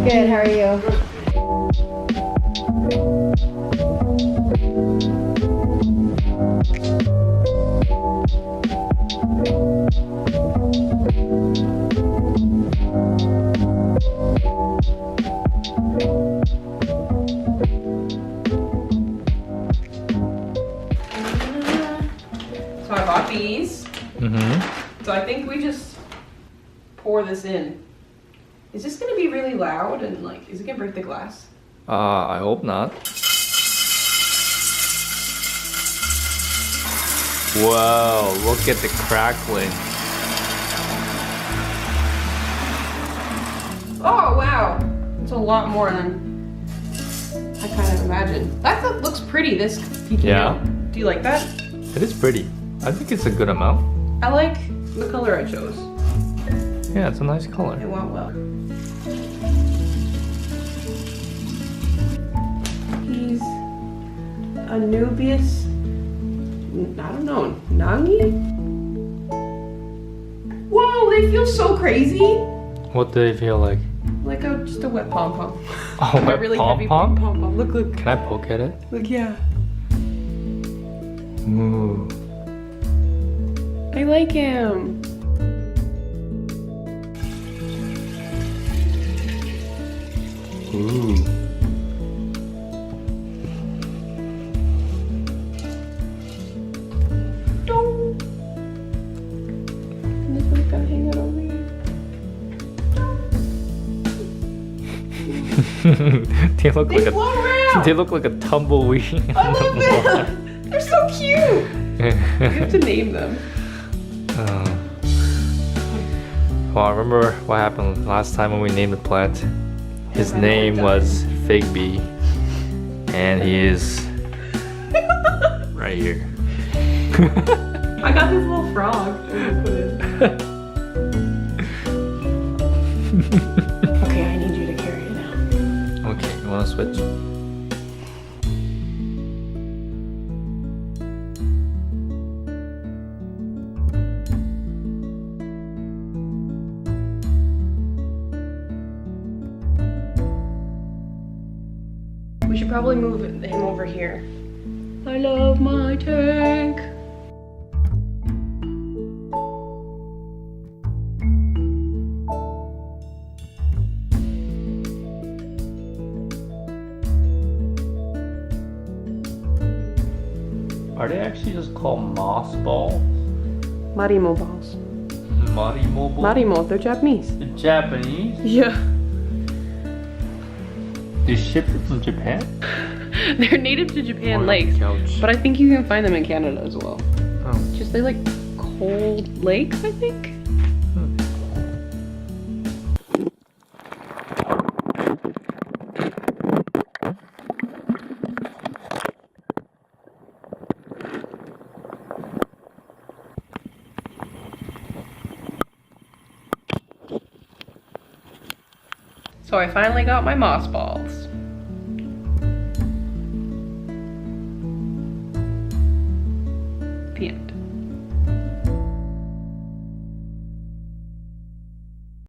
Good, how are you? So I bought these. So I think we just pour this in. Is this gonna be really loud and like, is it gonna break the glass? I hope not. Whoa, look at the crackling. Oh wow, it's a lot more than I kind of imagined. That looks pretty, this piquino. Yeah. Do you like that? It is pretty. I think it's a good amount. I like the color I chose. Yeah, it's a nice color. It went well. These Anubias, I don't know, Nangi? Whoa, they feel so crazy. What do they feel like? Like just a wet pom-pom. Oh, A wet really heavy pom-pom? pom-pom. Look, look. Can I poke at it? Look, yeah. Ooh. I like him. Ooh. And this one's gotta hang out over here. They look They like float around. they look like a tumbleweed. I love them. They're so cute. You have to name them. Well, I remember what happened last time when we named the plant. His name was Fig Bee, and he is right here. I got this little frog. Okay, I need you to carry it now. Okay, you wanna switch? We should probably move him over here. I love my tank. Are they actually just called moss balls? Marimo balls. Marimo balls? Marimo, they're Japanese. The Japanese? Yeah. They shipped it from Japan? They're native to Japan Or lakes, couch. but I think you can find them in Canada as well. Oh. Just they like cold lakes, I think. So I finally got my moss balls. The end.